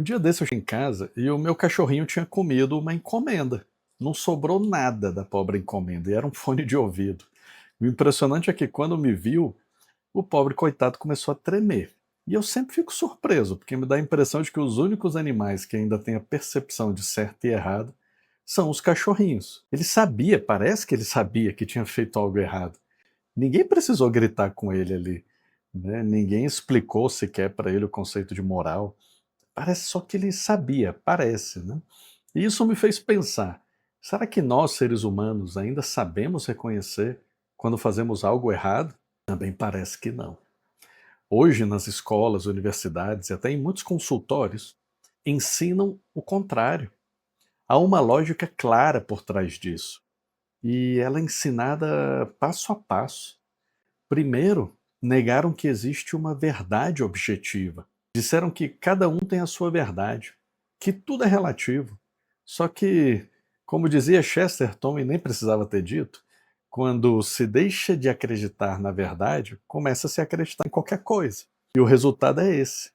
Um dia desse eu cheguei em casa e o meu cachorrinho tinha comido uma encomenda. Não sobrou nada da pobre encomenda, e era um fone de ouvido. O impressionante é que quando me viu, o pobre coitado começou a tremer. E eu sempre fico surpreso, porque me dá a impressão de que os únicos animais que ainda têm a percepção de certo e errado são os cachorrinhos. Ele sabia, parece que ele sabia que tinha feito algo errado. Ninguém precisou gritar com ele ali, né? Ninguém explicou sequer para ele o conceito de moral. Parece só que ele sabia, parece, né? E isso me fez pensar: será que nós, seres humanos, ainda sabemos reconhecer quando fazemos algo errado? Também parece que não. Hoje, nas escolas, universidades e até em muitos consultórios, ensinam o contrário. Há uma lógica clara por trás disso. E ela é ensinada passo a passo. Primeiro, negaram que existe uma verdade objetiva. Disseram que cada um tem a sua verdade, que tudo é relativo. Só que, como dizia Chesterton, e nem precisava ter dito, quando se deixa de acreditar na verdade, começa-se a acreditar em qualquer coisa. E o resultado é esse.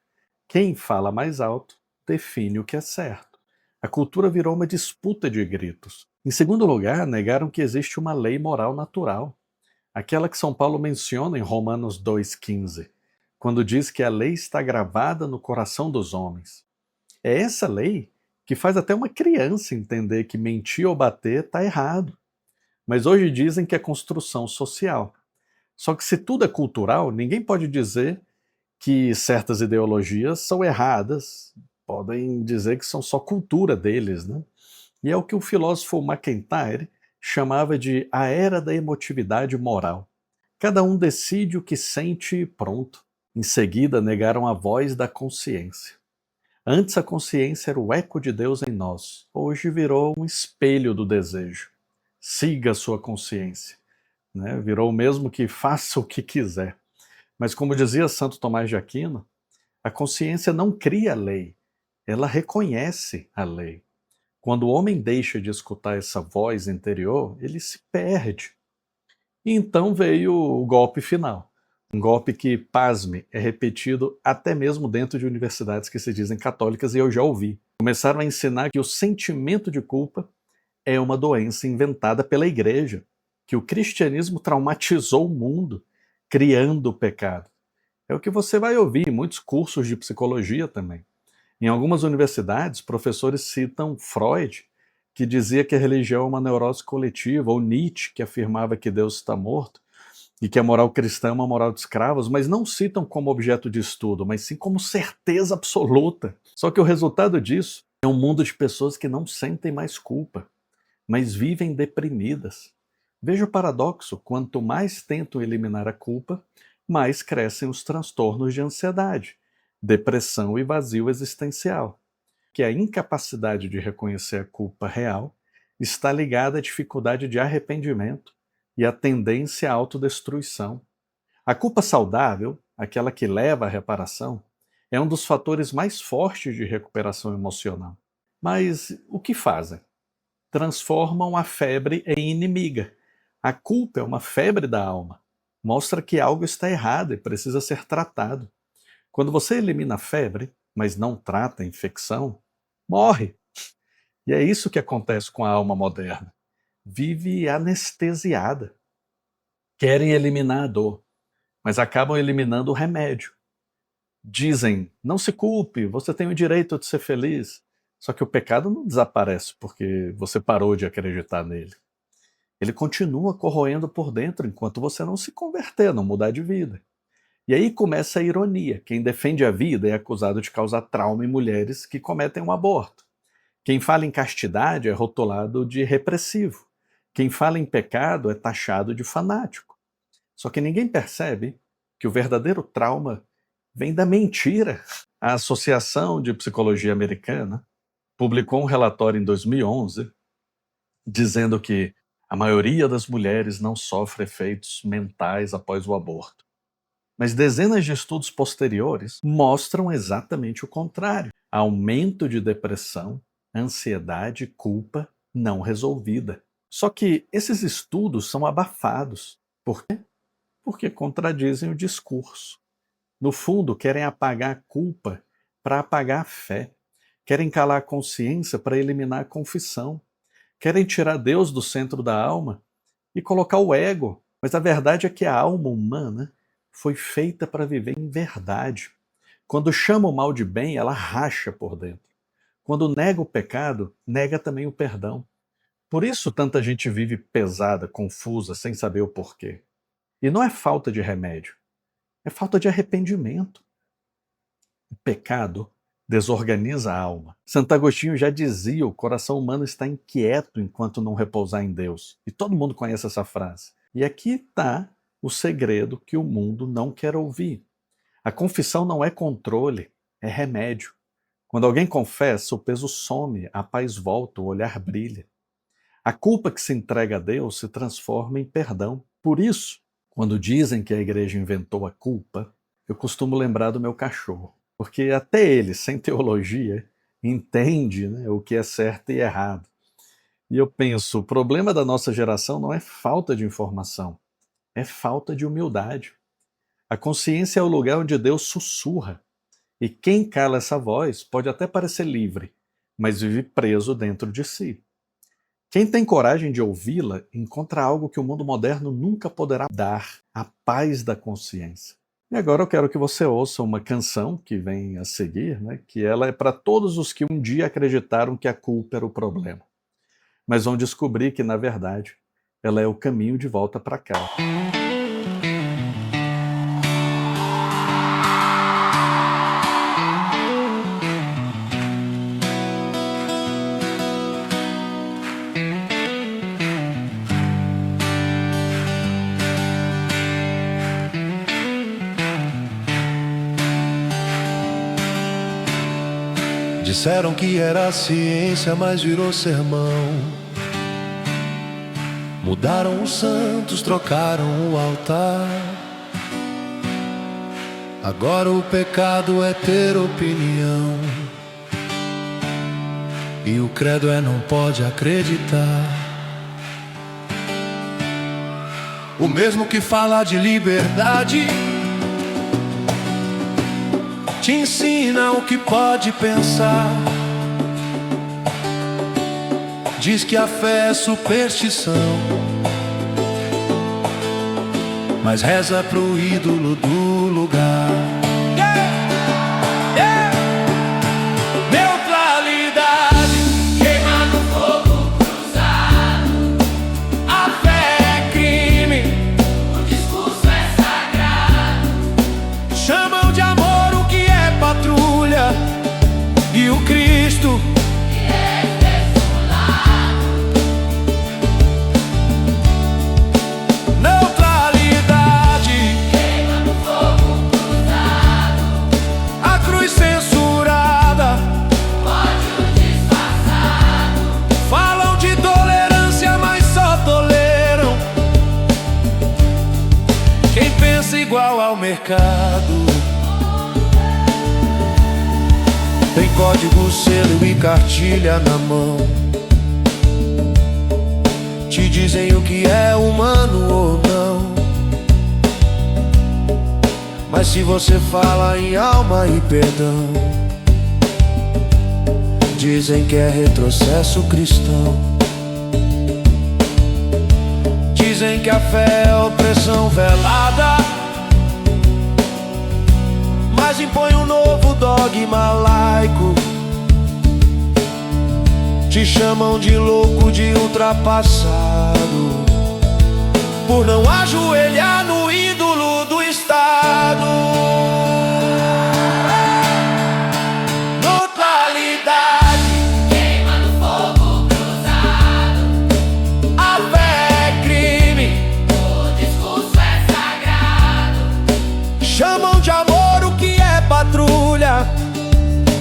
Quem fala mais alto define o que é certo. A cultura virou uma disputa de gritos. Em segundo lugar, negaram que existe uma lei moral natural. Aquela que São Paulo menciona em Romanos 2,15, quando diz que a lei está gravada no coração dos homens. É essa lei que faz até uma criança entender que mentir ou bater está errado. Mas hoje dizem que é construção social. Só que se tudo é cultural, ninguém pode dizer que certas ideologias são erradas. Podem dizer que são só cultura deles, né? E é o que o filósofo MacIntyre chamava de a era da emotividade moral. Cada um decide o que sente e pronto. Em seguida, negaram a voz da consciência. Antes a consciência era o eco de Deus em nós. Hoje virou um espelho do desejo. Siga a sua consciência, né? Virou o mesmo que faça o que quiser. Mas como dizia Santo Tomás de Aquino, a consciência não cria a lei, ela reconhece a lei. Quando o homem deixa de escutar essa voz interior, ele se perde. E então veio o golpe final. Um golpe que, pasme, é repetido até mesmo dentro de universidades que se dizem católicas, e eu já ouvi. Começaram a ensinar que o sentimento de culpa é uma doença inventada pela igreja, que o cristianismo traumatizou o mundo, criando o pecado. É o que você vai ouvir em muitos cursos de psicologia também. Em algumas universidades, professores citam Freud, que dizia que a religião é uma neurose coletiva, ou Nietzsche, que afirmava que Deus está morto, e que a moral cristã é uma moral de escravos, mas não citam como objeto de estudo, mas sim como certeza absoluta. Só que o resultado disso é um mundo de pessoas que não sentem mais culpa, mas vivem deprimidas. Veja o paradoxo: quanto mais tentam eliminar a culpa, mais crescem os transtornos de ansiedade, depressão e vazio existencial. Que a incapacidade de reconhecer a culpa real está ligada à dificuldade de arrependimento e à tendência à autodestruição. A culpa saudável, aquela que leva à reparação, é um dos fatores mais fortes de recuperação emocional. Mas o que fazem? Transformam a febre em inimiga. A culpa é uma febre da alma. Mostra que algo está errado e precisa ser tratado. Quando você elimina a febre, mas não trata a infecção, morre. E é isso que acontece com a alma moderna. Vive anestesiada. Querem eliminar a dor, mas acabam eliminando o remédio. Dizem: não se culpe, você tem o direito de ser feliz. Só que o pecado não desaparece porque você parou de acreditar nele. Ele continua corroendo por dentro enquanto você não se converter, não mudar de vida. E aí começa a ironia: quem defende a vida é acusado de causar trauma em mulheres que cometem um aborto. Quem fala em castidade é rotulado de repressivo. Quem fala em pecado é taxado de fanático. Só que ninguém percebe que o verdadeiro trauma vem da mentira. A Associação de Psicologia Americana publicou um relatório em 2011 dizendo que a maioria das mulheres não sofre efeitos mentais após o aborto. Mas dezenas de estudos posteriores mostram exatamente o contrário: aumento de depressão, ansiedade, culpa não resolvida. Só que esses estudos são abafados. Por quê? Porque contradizem o discurso. No fundo, querem apagar a culpa para apagar a fé. querem calar a consciência para eliminar a confissão, querem tirar Deus do centro da alma e colocar o ego. Mas a verdade é que a alma humana foi feita para viver em verdade. Quando chama o mal de bem, ela racha por dentro. Quando nega o pecado, nega também o perdão. Por isso tanta gente vive pesada, confusa, sem saber o porquê. E não é falta de remédio, é falta de arrependimento. O pecado desorganiza a alma. Santo Agostinho já dizia: o coração humano está inquieto enquanto não repousar em Deus. E todo mundo conhece essa frase. E aqui está o segredo que o mundo não quer ouvir. A confissão não é controle, é remédio. Quando alguém confessa, o peso some, a paz volta, o olhar brilha. A culpa que se entrega a Deus se transforma em perdão. Por isso, quando dizem que a igreja inventou a culpa, eu costumo lembrar do meu cachorro. Porque até ele, sem teologia, entende, né, o que é certo e errado. E eu penso, o problema da nossa geração não é falta de informação, é falta de humildade. A consciência é o lugar onde Deus sussurra. E quem cala essa voz pode até parecer livre, mas vive preso dentro de si. Quem tem coragem de ouvi-la encontra algo que o mundo moderno nunca poderá dar: a paz da consciência. E agora eu quero que você ouça uma canção que vem a seguir, né, que ela é para todos os que um dia acreditaram que a culpa era o problema, mas vão descobrir que, na verdade, ela é o caminho de volta para casa. Disseram que era ciência, mas virou sermão. Mudaram os santos, trocaram o altar. Agora o pecado é ter opinião, e o credo é não pode acreditar. O mesmo que fala de liberdade te ensina o que pode pensar. Diz que a fé é superstição, mas reza pro ídolo do lugar. Neutralidade queima no fogo cruzado. A fé é crime, o discurso é sagrado. Chamam de amor o que é patrulha, e o Cristo que é desse lado. Neutralidade queima no fogo cruzado. A cruz censurada, ódio disfarçado. Falam de tolerância, mas só toleram quem pensa igual ao mercado. Tem código, selo e cartilha na mão. Te dizem o que é humano ou não. Mas se você fala em alma e perdão, dizem que é retrocesso cristão. Dizem que a fé é opressão velada, mas impõe um novo dogma laico. Te chamam de louco, de ultrapassado, por não ajoelhar no ídolo do Estado. Neutralidade queima no fogo cruzado. A fé é crime, o discurso é sagrado. Chamam de amor o que é patrulha,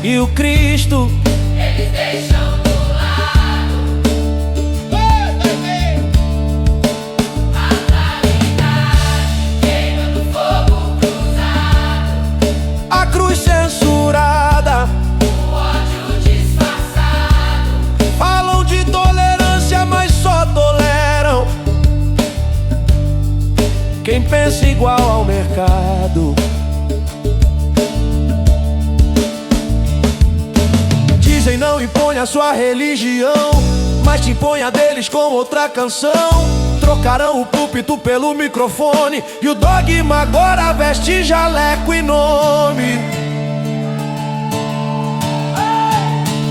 e o Cristo eles deixam do lado. A claridade queima no fogo cruzado. A cruz censurada, o ódio disfarçado. Falam de tolerância, mas só toleram quem pensa igual ao mercado. não impõe a sua religião, mas te impõe a deles com outra canção. Trocarão o púlpito pelo microfone, e o dogma agora veste jaleco e nome.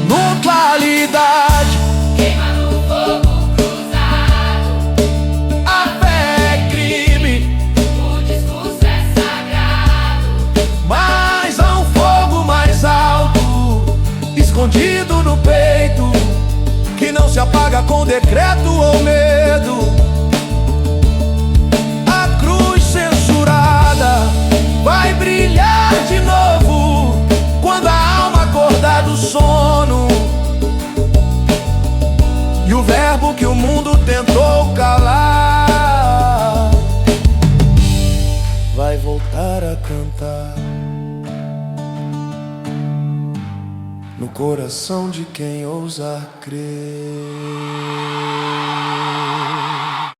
Nuclearidade queima no fogo cruzado. A fé é crime, O discurso é sagrado. mas há um fogo mais alto, escondido no peito, que não se apaga com decreto ou medo. A cruz censurada vai brilhar de novo quando a alma acordar do sono, e o verbo que o mundo tentou calar vai voltar a cantar no coração de quem ousar crer.